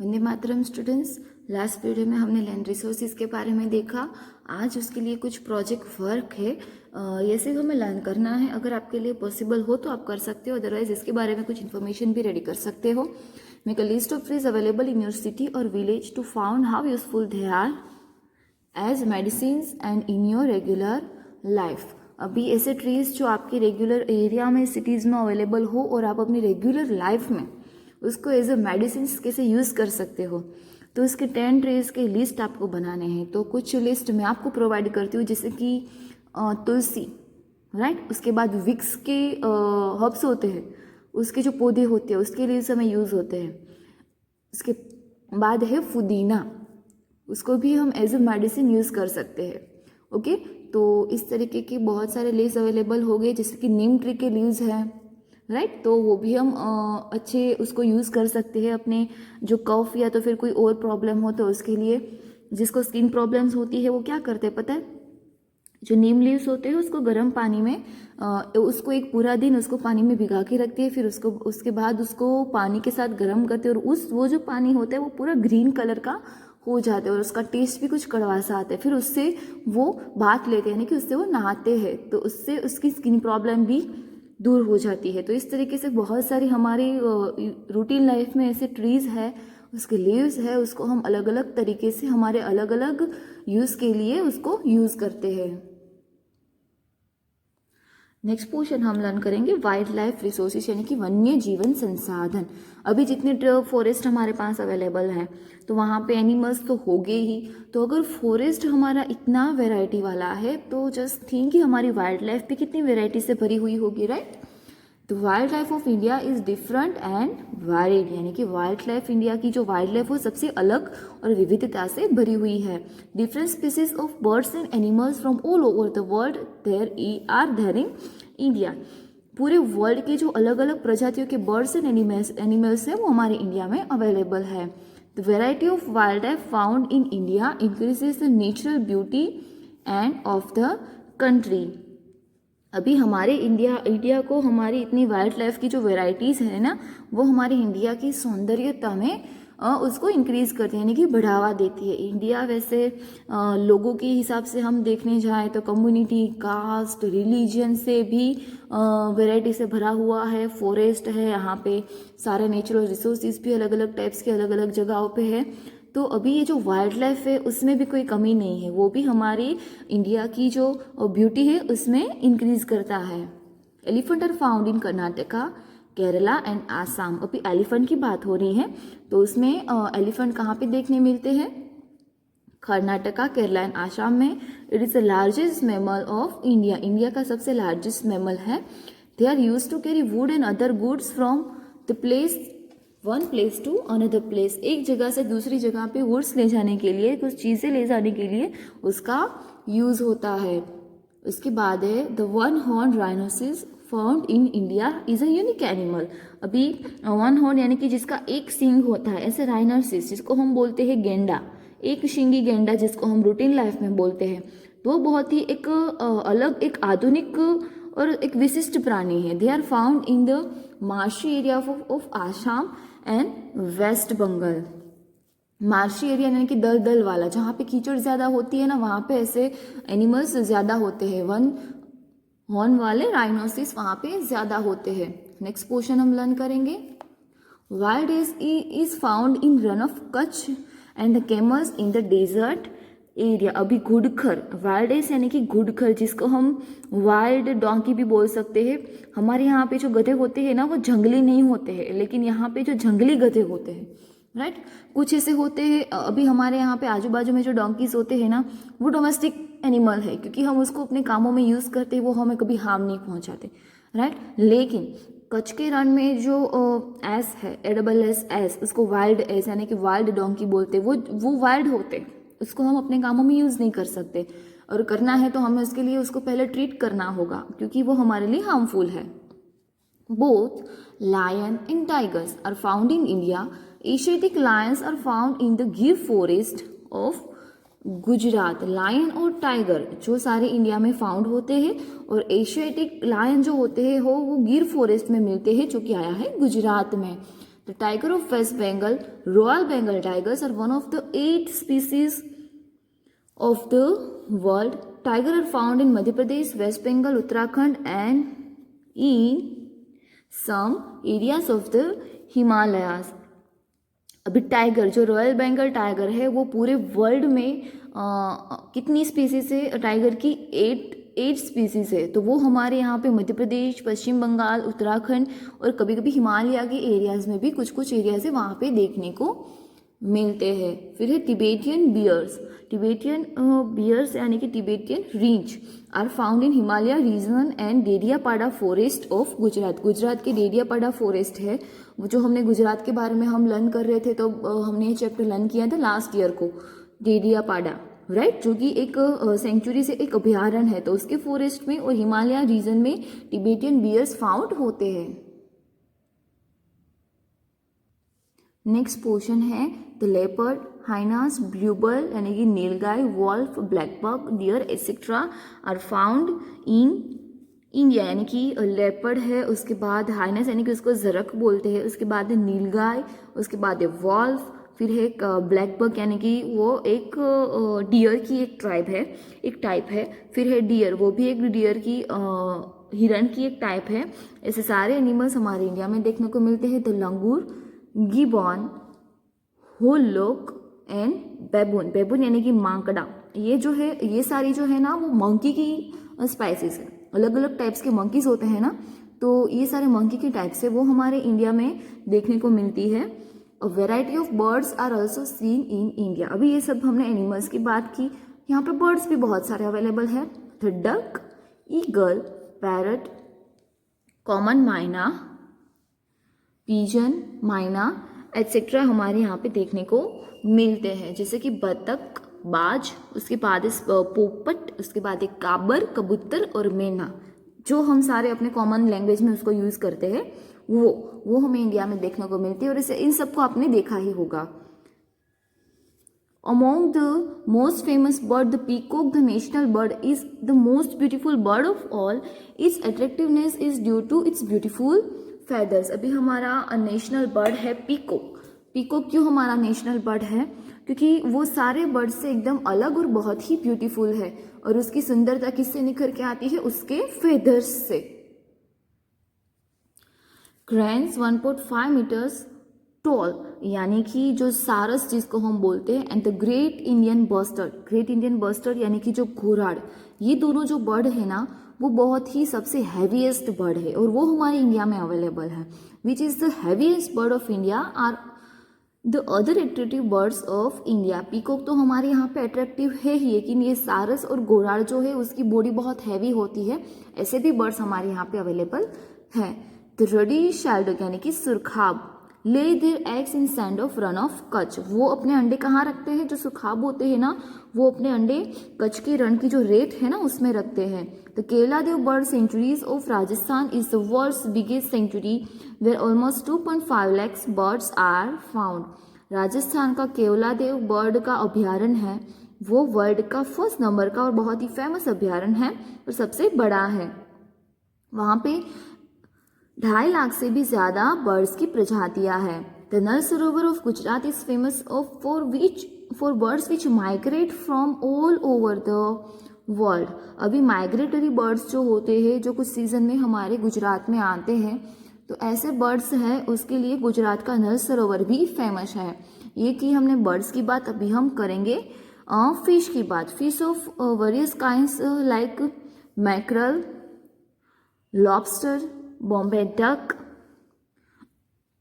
Vande Mataram students. Last video में हमने land resources के बारे में देखा। आज उसके लिए कुछ प्रोजेक्ट वर्क है, ये सिर्फ हमें लर्न करना है। अगर आपके लिए पॉसिबल हो तो आप कर सकते हो, अदरवाइज इसके बारे में कुछ इन्फॉर्मेशन भी रेडी कर सकते हो। Make a list of trees available in your city और village to found how useful they are as medicines and in your regular life. अभी ऐसे ट्रीज जो आपके रेगुलर एरिया में सिटीज़ में अवेलेबल हो और आप अपनी रेगुलर लाइफ में उसको एज अ मेडिसिन कैसे यूज़ कर सकते हो, तो उसके 10 ट्रीज के लिस्ट आपको बनाने हैं। तो कुछ लिस्ट मैं आपको प्रोवाइड करती हूँ, जैसे कि तुलसी, राइट। उसके बाद विक्स के हर्ब्स होते हैं, उसके जो पौधे होते हैं उसके लिए समय यूज़ होते हैं। उसके बाद है पुदीना, उसको भी हम एज अ मेडिसिन यूज़ कर सकते हैं। ओके, तो इस तरीके के बहुत सारे लीव्स अवेलेबल हो गए, जैसे कि नीम ट्री के लीव्स हैं, राइट। तो वो भी हम अच्छे उसको यूज़ कर सकते हैं अपने जो कफ या तो फिर कोई और प्रॉब्लम हो तो उसके लिए। जिसको स्किन प्रॉब्लम्स होती है वो क्या करते हैं पता है, जो नीम लीव्स होते हैं उसको गर्म पानी में उसको एक पूरा दिन उसको पानी में भिगा के रखती है, फिर उसको उसके बाद उसको पानी के साथ गर्म करते हैं और वो जो पानी होता है वो पूरा ग्रीन कलर का हो जाता है और उसका टेस्ट भी कुछ कड़वा सा आता है। फिर उससे वो बाथ लेते हैं, यानी कि उससे वो नहाते हैं, तो उससे उसकी स्किन प्रॉब्लम भी दूर हो जाती है। तो इस तरीके से बहुत सारी हमारी रूटीन लाइफ में ऐसे ट्रीज़ है, उसके लीव्स है, उसको हम अलग अलग तरीके से हमारे अलग अलग यूज़ के लिए उसको यूज़ करते हैं। नेक्स्ट पोर्शन हम लर्न करेंगे वाइल्ड लाइफ रिसोर्सेज, यानी कि वन्य जीवन संसाधन। अभी जितने फॉरेस्ट हमारे पास अवेलेबल हैं तो वहाँ पे एनिमल्स तो होंगे ही, तो अगर फॉरेस्ट हमारा इतना वैरायटी वाला है तो जस्ट थिंक कि हमारी वाइल्ड लाइफ भी कितनी वैरायटी से भरी हुई होगी, राइट। तो wild life of India is different and wide, यानी कि वाइल्ड लाइफ इंडिया की जो वाइल्ड लाइफ वो सबसे अलग और विविधता से भरी हुई है। Different species of birds and animals from all over the world there are there in India. पूरे वर्ल्ड के जो अलग अलग प्रजातियों के बर्ड्स एंड एनिमल्स हैं वो हमारे इंडिया में अवेलेबल है। The variety of wild life found in India increases the natural beauty end of the country. अभी हमारे इंडिया को हमारी इतनी वाइल्ड लाइफ की जो वेराइटीज़ है ना, वो हमारे इंडिया की सौंदर्यता में उसको इंक्रीज करती है, यानी कि बढ़ावा देती है। इंडिया वैसे लोगों के हिसाब से हम देखने जाएं तो कम्युनिटी, कास्ट, रिलीजन से भी वैरायटी से भरा हुआ है। फॉरेस्ट है यहाँ पे, सारे नेचुरल रिसोर्सेज भी अलग अलग टाइप्स के अलग अलग जगहों पे है। तो अभी ये जो वाइल्ड लाइफ है उसमें भी कोई कमी नहीं है, वो भी हमारी इंडिया की जो ब्यूटी है उसमें इंक्रीज करता है। Elephant are found in Karnataka, Kerala and Assam. अभी एलिफेंट की बात हो रही है तो उसमें एलिफेंट कहाँ पे देखने मिलते हैं, कर्नाटका, केरला एंड आसाम में। It is the largest mammal of India, India का सबसे लार्जेस्ट मैमल है। They are use to carry wood and other goods from the place one place to another place. एक जगह से दूसरी जगह पे वुड्स ले जाने के लिए, कुछ चीज़ें ले जाने के लिए उसका यूज़ होता है। उसके बाद है the one horn rhinoceros found in India is a unique animal. अभी वन हॉर्न यानी कि जिसका एक सींग होता है, ऐसे राइनोसिस जिसको हम बोलते हैं गेंडा, एक शिंगी गेंडा जिसको हम रूटीन लाइफ में बोलते हैं, तो बहुत ही एक अलग, एक आधुनिक और एक विशिष्ट प्राणी है। They are found in the marshy area of Assam and West Bengal. Marshy area यानी कि दलदल वाला, जहाँ पे कीचड़ ज़्यादा होती है ना, वहाँ पे ऐसे एनिमल्स ज़्यादा होते हैं। वन हॉर्न वाले राइनोसिस वहाँ पे ज़्यादा होते हैं। नेक्स्ट क्वेश्चन हम लर्न करेंगे। Wild is found in Rann of Kutch and the camels in the desert area. अभी घुड़खर, वाइल्ड एस यानी कि घुड़खर, जिसको हम वाइल्ड डोंकी भी बोल सकते हैं। हमारे यहाँ पे जो गधे होते हैं ना वो जंगली नहीं होते हैं, लेकिन यहाँ पे जो जंगली गधे होते हैं, राइट, कुछ ऐसे होते हैं। अभी हमारे यहाँ पे आजू बाजू में जो डोंकीज होते हैं ना, वो डोमेस्टिक एनिमल है, क्योंकि हम उसको अपने कामों में यूज़ करते हैं, वो हमें कभी हार्म नहीं पहुँचाते, राइट। लेकिन कच्छ के रण में जो एस है, ASS, उसको वाइल्ड एस यानी कि वाइल्ड डोंकी बोलते हैं। वो वाइल्ड होते हैं, उसको हम अपने कामों में यूज़ नहीं कर सकते, और करना है तो हमें उसके लिए उसको पहले ट्रीट करना होगा, क्योंकि वो हमारे लिए हार्मफुल है। Both lion and tigers are found in India. Asiatic lions are found in the Gir forest of Gujarat. Lion और टाइगर जो सारे इंडिया में फाउंड होते हैं, और एशियाटिक लायन जो होते हैं वो गिर फॉरेस्ट में मिलते हैं, जो कि आया है गुजरात में। The tiger of West Bengal, royal Bengal tigers are one of the 8 species of the world. Tiger are found in Madhya Pradesh, West Bengal, Uttarakhand and in some areas of the Himalayas. अभी tiger जो royal Bengal tiger है वो पूरे world में कितनी species है tiger की? 8 species है। तो वो हमारे यहाँ पे मध्य प्रदेश, पश्चिम बंगाल, उत्तराखंड और कभी कभी हिमालय के एरियाज में भी कुछ एरियाज है वहाँ पे देखने को मिलते हैं। फिर है टिबेटियन बियर्स। टिबेटियन बियर्स यानी कि टिबेटियन रींच are found in Himalaya region and Dediapada forest of Gujarat. Gujarat के डेडियापाड़ा फॉरेस्ट है, वो जो हमने गुजरात के बारे में हम लर्न कर रहे थे, तो हमने ये चैप्टर लर्न किया था लास्ट ईयर को, डेडियापाड़ा, राइट, जो कि एक सेंचुरी से एक अभ्यारण्य है। तो उसके फॉरेस्ट में और हिमालय रीजन में टिबेटियन बियर्स फाउंड होते हैं। नेक्स्ट पोर्शन है द लेपर्ड, हाइनास, ब्लूबर्ड यानी कि नीलगाय, wolf, blackbuck, deer etcetera are found in India. यानी कि लेपर्ड है, उसके बाद हाइनास यानी कि उसको जरक बोलते हैं, उसके बाद है नीलगाय, उसके बाद है वॉल्फ, फिर है ब्लैकबक यानी कि वो एक डियर की एक टाइप है। फिर है डियर, वो भी एक डियर की हिरन की एक टाइप है। ऐसे सारे एनिमल्स हमारे इंडिया में देखने को मिलते हैं। The langur, gibbon, hoolock and baboon. Baboon यानी कि मांकड़ा। ये जो है, ये सारी जो है ना वो मंकी की स्पाइसीज है। अलग अलग टाइप्स के मंकीज होते हैं ना, तो ये सारे मंकी की टाइप्स है वो हमारे इंडिया में देखने को मिलती है। A variety of birds are also seen in India. अभी ये सब हमने एनिमल्स की बात की, यहाँ पे बर्ड्स भी बहुत सारे अवेलेबल है। The duck, eagle, parrot, common माइना, पिजन, माइना एटसेट्रा हमारे यहाँ पे देखने को मिलते हैं। जैसे कि बतख, बाज, उसके बाद पोपट, उसके बाद एक काबर, कबूतर और मैना, जो हम सारे अपने कॉमन लैंग्वेज में उसको यूज़ करते हैं, वो हमें इंडिया में देखने को मिलती है। और इसे इन सबको आपने देखा ही होगा। Among the most famous bird, the peacock, the national bird, is the most beautiful bird of all. Its attractiveness is due to its beautiful feathers. अभी हमारा नेशनल बर्ड है पीकॉक। पीकॉक क्यों हमारा नेशनल बर्ड है? क्योंकि वो सारे bird से एकदम अलग और बहुत ही ब्यूटीफुल है, और उसकी सुंदरता किससे निखर के आती है? उसके फेदर्स से। क्रेन्स 1.5 मीटर्स टॉल, यानी कि जो सारस जिसको हम बोलते हैं, and the great Indian bustard. Great Indian bustard यानी कि जो घोराड, ये दोनों जो बर्ड है ना वो बहुत ही सबसे हैवीएस्ट बर्ड है, और वो हमारे इंडिया में अवेलेबल है। Which is the heaviest bird of India are the other attractive birds of India. Peacock तो हमारे यहाँ पे अट्रैक्टिव है ही, लेकिन ये सारस और घोराड जो है उसकी बॉडी बहुत हैवी होती है। ऐसे भी बर्ड्स हमारे यहाँ पे अवेलेबल है। द रडी शैल्डक यानी कि सुरखाब, lay their eggs in sand of Rann of Kutch. वो अपने अंडे कहाँ रखते हैं? जो सुरखाब होते हैं ना, वो अपने अंडे कच्छ के रण की जो रेत है ना उसमें रखते हैं। The Keoladeo bird sanctuaries of Rajasthan is the world's biggest sanctuary where almost 2.5 lakh birds are found. Rajasthan का केवलादेव बर्ड का अभ्यारण्य है, वो वर्ल्ड का फर्स्ट नंबर का और बहुत ही फेमस अभ्यारण्य है और सबसे बड़ा है। वहाँ पे 2.5 लाख से भी ज़्यादा बर्ड्स की प्रजातियां हैं। The null Sarovar of Gujarat is famous for birds which migrate from all over the world. अभी माइग्रेटरी बर्ड्स जो होते हैं, जो कुछ सीजन में हमारे गुजरात में आते हैं, तो ऐसे बर्ड्स हैं, उसके लिए गुजरात का नल सरोवर भी फेमस है। ये कि हमने बर्ड्स की बात, अभी हम करेंगे फिश की बात। Fish of various kinds like mackerel, lobster, Bombay duck,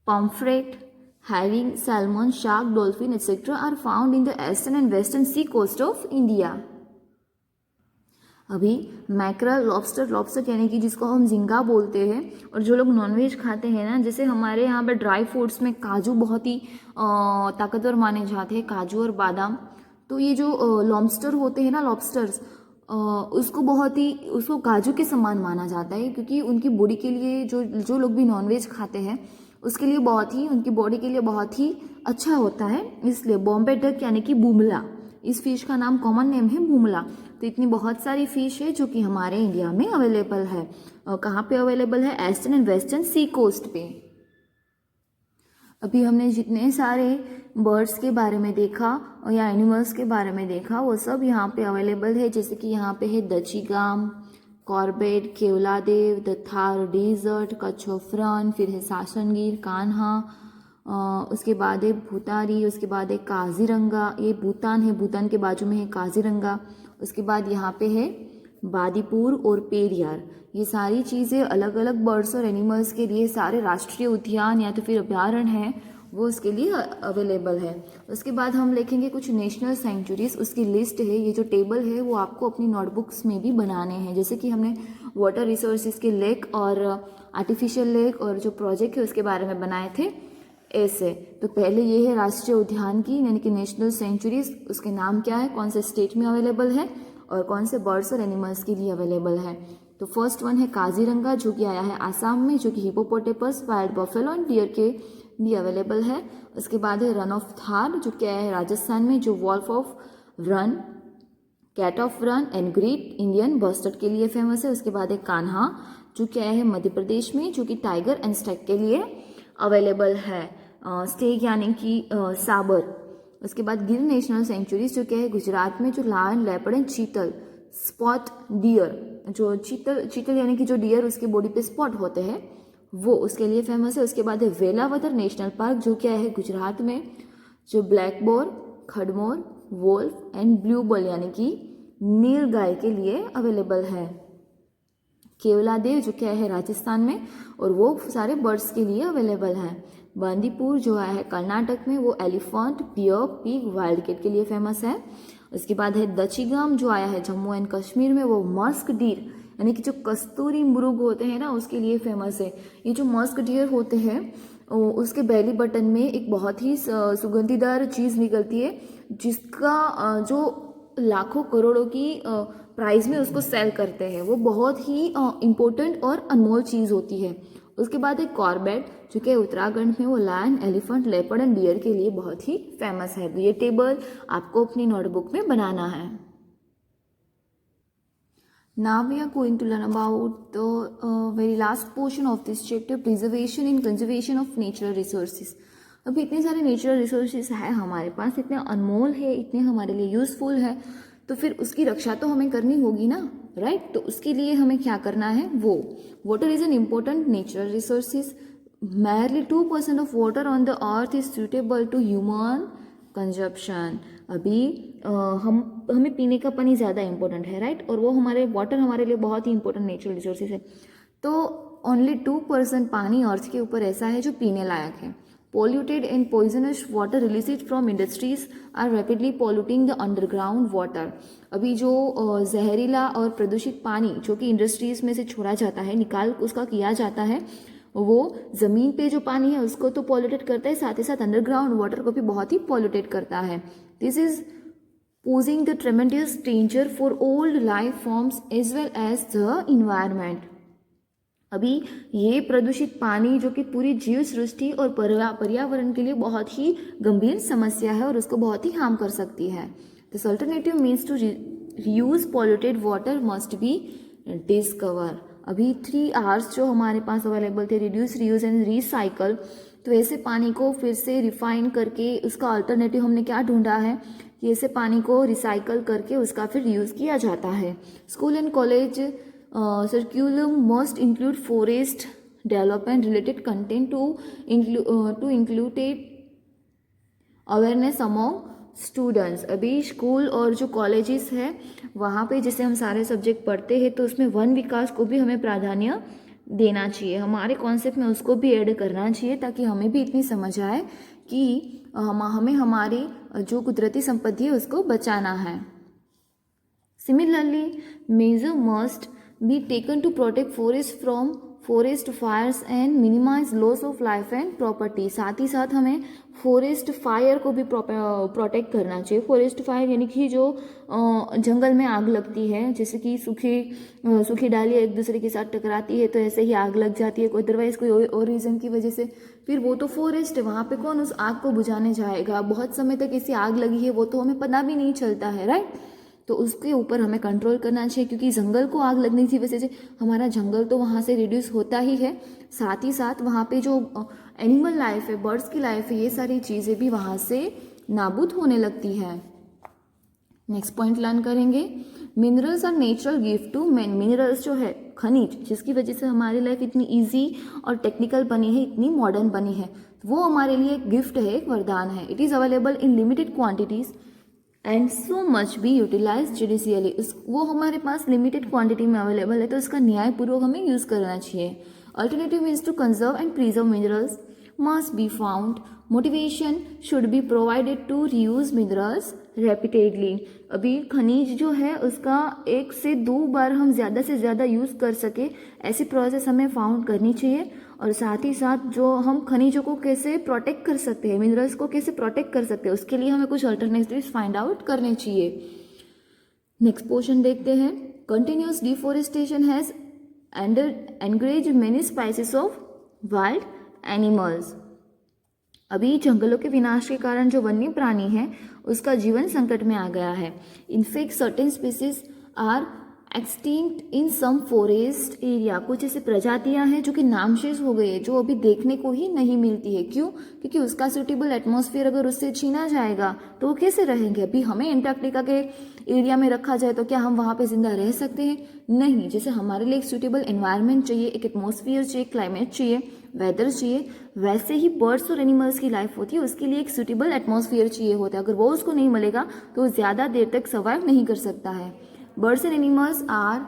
pomfret, herring, salmon, shark, dolphin, etc. are found in the eastern and western sea coast of India. अभी मैकरल, लॉबस्टर यानी कि जिसको हम झींगा बोलते हैं, और जो लोग नॉनवेज खाते हैं ना, जैसे हमारे यहाँ पे ड्राई फ्रूट्स में काजू बहुत ही ताकतवर माने जाते हैं, काजू और बादाम। तो ये जो लॉबस्टर होते हैं ना, लॉबस्टर्स, उसको काजू के समान माना जाता है, क्योंकि उनकी बॉडी के लिए जो लोग भी नॉनवेज खाते हैं उसके लिए उनकी बॉडी के लिए बहुत ही अच्छा होता है, इसलिए। बॉम्बे डक यानी कि बुमला, इस फिश का नाम, कॉमन नेम है बुमला। तो इतनी बहुत सारी फिश है जो कि हमारे इंडिया में अवेलेबल है। कहाँ पे अवेलेबल है? Eastern and western sea coast पे। अभी हमने जितने सारे बर्ड्स के बारे में देखा या एनिमल्स के बारे में देखा वो सब यहाँ पे अवेलेबल है। जैसे कि यहाँ पे है Dachigam, Corbett, Keoladeo, the Thar desert, Kutch of Rann, फिर है साशनगीर, कान्हा, उसके बाद है भूतारी, उसके बाद है काजीरंगा, ये भूटान है, भूटान के बाजू में है काजीरंगा। उसके बाद यहाँ पे है बादीपुर और पेरियार। ये सारी चीज़ें अलग अलग बर्ड्स और एनिमल्स के लिए सारे राष्ट्रीय उद्यान या तो फिर अभ्यारण्य हैं वो उसके लिए अवेलेबल है। उसके बाद हम लिखेंगे कुछ नेशनल सेंचुरीज, उसकी लिस्ट है। ये जो टेबल है वो आपको अपनी नोटबुक्स में भी बनाने हैं। जैसे कि हमने वाटर रिसोर्सेज के लेक और आर्टिफिशियल लेक और जो प्रोजेक्ट है उसके बारे में बनाए थे ऐसे। तो पहले ये है राष्ट्रीय उद्यान की यानी कि नेशनल सेंचुरीज, उसके नाम क्या है, कौन से स्टेट में अवेलेबल है और कौन से बर्ड्स और एनिमल्स के लिए अवेलेबल है। तो फर्स्ट वन है काजीरंगा जो कि आया है आसाम में, जो कि हिपोपोटेपस, वाइल्ड बफेलो एंड डियर के लिए अवेलेबल है। उसके बाद है रन ऑफ थार जो कि आया है राजस्थान में, जो wolf of Rann, cat of Rann and great Indian bustard के लिए फेमस है। उसके बाद है कान्हा जो कि आया है मध्य प्रदेश में, जो कि टाइगर एंड स्टैग के लिए अवेलेबल है, स्टेग यानी कि साबर। उसके बाद गिर नेशनल सेंचुरी जो क्या है गुजरात में, जो लायन, लेपर्ड एंड चीतल, स्पॉट डियर, जो चीतल यानी कि जो डियर उसके बॉडी पे स्पॉट होते हैं वो उसके लिए फेमस है। उसके बाद है वेलावदर नेशनल पार्क जो क्या है गुजरात में, जो ब्लैक बोर, खड़मोर, वोल्फ एंड ब्लू बल यानी कि नील गाय के लिए अवेलेबल है। केवलादेव जो क्या है राजस्थान में और वो सारे बर्ड्स के लिए अवेलेबल है। बांदीपुर जो है कर्नाटक में, वो elephant, bear, pig, wild cat के लिए फेमस है। उसके बाद है दचीगाम जो आया है जम्मू एंड कश्मीर में, वो मस्क डीर यानी कि जो कस्तूरी मृग होते हैं ना उसके लिए फेमस है। ये जो मस्क डियर होते हैं उसके बेली बटन में एक बहुत ही सुगंधीदार चीज़ निकलती है जिसका जो लाखों करोड़ों की प्राइस में उसको सेल करते हैं। वो बहुत ही इम्पोर्टेंट और अनमोल चीज़ होती है। उसके बाद एक कॉर्बेट जो कि उत्तराखंड में, वो lion, elephant, leopard and deer के लिए बहुत ही फेमस है। तो ये टेबल आपको अपनी नोटबुक में बनाना है। Now we are going to learn about the very last portion of this chapter, preservation and conservation of natural resources. अभी इतने सारे नेचुरल रिसोर्सेज है हमारे पास, इतने अनमोल है, इतने हमारे लिए यूजफुल है, तो फिर उसकी रक्षा तो हमें करनी होगी ना, राइट। तो उसके लिए हमें क्या करना है, वो water is an important natural resources. merely 2% of water on the earth is suitable to human consumption. अभी हमें पीने का पानी ज़्यादा इंपॉर्टेंट है, राइट, और वो वाटर हमारे लिए बहुत ही इंपॉर्टेंट नेचुरल रिसोर्सेज है। तो ओनली 2% पानी अर्थ के ऊपर ऐसा है जो पीने लायक है। Polluted and poisonous water released from industries are rapidly polluting the underground water. अभी जो जहरीला और प्रदूषित पानी जो कि इंडस्ट्रीज में से छोड़ा जाता है, निकाल उसका किया जाता है, वो ज़मीन पे जो पानी है उसको तो पॉल्यूटेट करता है, साथ ही साथ अंडरग्राउंड वाटर को भी बहुत ही पॉल्यूटेट करता है। This is posing the tremendous danger for all life forms as well as the environment. अभी ये प्रदूषित पानी जो कि पूरी जीव सृष्टि और पर्यावरण के लिए बहुत ही गंभीर समस्या है और उसको बहुत ही हार्म कर सकती है। This alternative means to reuse polluted water must be discover. अभी 3 R's जो हमारे पास अवेलेबल थे, रिड्यूस, रीयूज एंड रिसाइकल। तो ऐसे पानी को फिर से रिफाइन करके उसका अल्टरनेटिव हमने क्या ढूंढा है कि ऐसे पानी को रिसाइकल करके उसका फिर रीयूज किया जाता है। School and college curriculum must include forest development related content to include awareness among students. अभी स्कूल और जो कॉलेजेस है वहाँ पे जैसे हम सारे सब्जेक्ट पढ़ते हैं तो उसमें वन विकास को भी हमें प्राधान्य देना चाहिए, हमारे कॉन्सेप्ट में उसको भी ऐड करना चाहिए ताकि हमें भी इतनी समझ आए कि हमें हमारी जो कुदरती संपत्ति है उसको बचाना है। Similarly, measures must be taken to protect forests from forest fires and minimize loss of life and property. साथ ही साथ हमें फॉरेस्ट फायर को भी प्रोटेक्ट करना चाहिए। फॉरेस्ट फायर यानी कि जो जंगल में आग लगती है, जैसे कि सूखी डालियाँ एक दूसरे के साथ टकराती है तो ऐसे ही आग लग जाती है, अदरवाइज कोई और रीज़न की वजह से, फिर वो तो फॉरेस्ट है, वहाँ पे कौन उस आग को बुझाने जाएगा। बहुत समय तक ऐसी आग लगी है वो तो हमें पता भी नहीं चलता है, राइट। तो उसके ऊपर हमें कंट्रोल करना चाहिए क्योंकि जंगल को आग लगने की वजह से हमारा जंगल तो वहाँ से रिड्यूस होता ही है, साथ ही साथ वहाँ पे जो एनिमल लाइफ है, बर्ड्स की लाइफ है, ये सारी चीज़ें भी वहाँ से नाबूद होने लगती है। नेक्स्ट पॉइंट लर्न करेंगे, minerals are natural gift to man. Minerals जो है खनिज, जिसकी वजह से हमारी लाइफ इतनी इजी और टेक्निकल बनी है, इतनी मॉडर्न बनी है, वो हमारे लिए एक गिफ्ट है, एक वरदान है। It is available in limited quantities and so much be utilize judiciously. वो हमारे पास लिमिटेड क्वांटिटी में अवेलेबल है, तो इसका न्यायपूर्वक हमें यूज़ करना चाहिए। Alternative means to conserve and preserve minerals must be found. Motivation should be provided to reuse minerals repeatedly. अभी खनिज जो है उसका 1 से 2 बार हम ज़्यादा से ज़्यादा यूज़ कर सके, ऐसी प्रोसेस हमें फाउंड करनी चाहिए। और साथ ही साथ जो हम खनिजों को कैसे प्रोटेक्ट कर सकते हैं, मिनरल्स को कैसे प्रोटेक्ट कर सकते हैं, उसके लिए हमें कुछ अल्टरनेटिव्स फाइंड आउट करने चाहिए। नेक्स्ट पोर्शन देखते हैं, continuous deforestation has encourage many spices of wild animals. अभी जंगलों के विनाश के कारण जो वन्य प्राणी है उसका जीवन संकट में आ गया है। In fact certain species are extinct in some forest area. कुछ ऐसी प्रजातियां हैं जो कि नामशेष हो गई है, जो अभी देखने को ही नहीं मिलती है। क्यों? क्योंकि उसका सूटेबल एटमॉस्फेयर अगर उससे छीना जाएगा तो वो कैसे रहेंगे। अभी हमें एंटार्क्टिका के एरिया में रखा जाए तो क्या हम वहाँ पे जिंदा रह सकते हैं? नहीं। जैसे हमारे लिए एक सूटेबल एनवायरनमेंट चाहिए, एक एटमॉस्फेयर चाहिए, क्लाइमेट चाहिए, वेदर चाहिए, वैसे ही बर्ड्स और एनिमल्स की लाइफ होती है, उसके लिए एक सूटेबल एटमॉस्फेयर चाहिए होता है। अगर वो उसको नहीं मिलेगा तो वो ज़्यादा देर तक सर्वाइव नहीं कर सकता है। Birds and animals are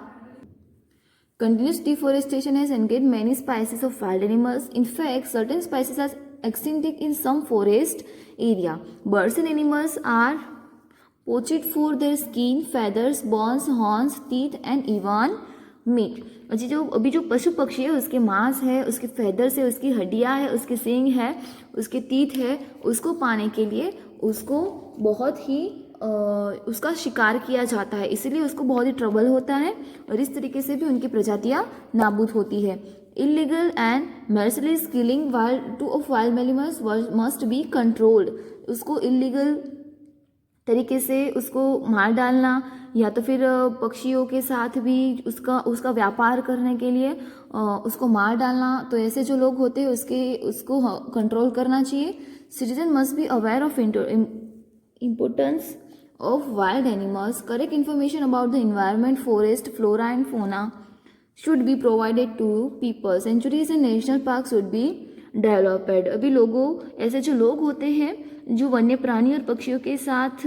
continuous deforestation has engaged many species of wild animals. In fact, certain species are extinct in some forest area. Birds and animals are poached for their skin, feathers, bones, horns, teeth, and even meat. अभी जो पशु पक्षी है उसके मांस है, उसके feathers है, उसकी हड्डियाँ है, उसके सींग है, उसके टीथ है, उसको पाने के लिए उसको बहुत ही उसका शिकार किया जाता है, इसीलिए उसको बहुत ही ट्रबल होता है और इस तरीके से भी उनकी प्रजातियां नाबूद होती है। Illegal and merciless killing of wild animals must be controlled. उसको इलीगल तरीके से उसको मार डालना या तो फिर पक्षियों के साथ भी उसका व्यापार करने के लिए उसको मार डालना, तो ऐसे जो लोग होते हैं उसको कंट्रोल करना चाहिए। Citizen must be aware of importance of wild animals. Correct information about the environment, forest, flora and fauna should be provided to people. Sanctuaries and national parks should be developed. अभी ऐसे जो लोग होते हैं जो वन्य प्राणी और पक्षियों के साथ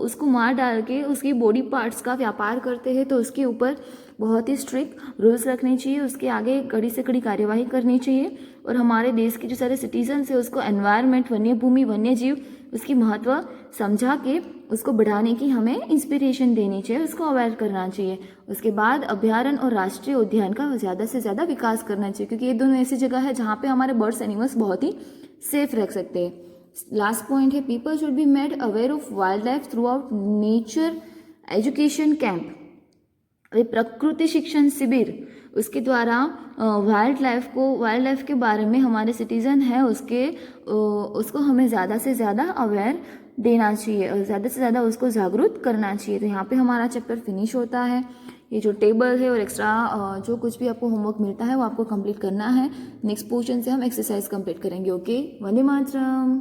उसको मार डाल के उसकी बॉडी पार्ट्स का व्यापार करते हैं, तो उसके ऊपर बहुत ही स्ट्रिक्ट रूल्स रखने चाहिए, उसके आगे कड़ी से कड़ी कार्यवाही करनी चाहिए। और हमारे देश के जो सारे सिटीजन्स हैं उसको एनवायरनमेंट, वन्य भूमि, वन्य जीव, उसकी महत्व समझा के उसको बढ़ाने की हमें इंस्पिरेशन देनी चाहिए, उसको अवेयर करना चाहिए। उसके बाद अभ्यारण्य और राष्ट्रीय उद्यान का ज़्यादा से ज़्यादा विकास करना चाहिए, क्योंकि ये दोनों ऐसी जगह है जहाँ पे हमारे बर्ड्स एनिमल्स बहुत ही सेफ रख सकते हैं। लास्ट पॉइंट है, people should be made aware of wild life through out nature education camp. प्रकृति शिक्षण शिविर, उसके द्वारा वाइल्ड लाइफ के बारे में हमारे सिटीजन है उसको हमें ज़्यादा से ज़्यादा अवेयर देना चाहिए और ज़्यादा से ज़्यादा उसको जागरूक करना चाहिए। तो यहाँ पे हमारा चैप्टर फिनिश होता है। ये जो टेबल है और एक्स्ट्रा जो कुछ भी आपको होमवर्क मिलता है वो आपको कंप्लीट करना है। नेक्स्ट पोर्शन से हम एक्सरसाइज कंप्लीट करेंगे। ओके, वंदे मातरम।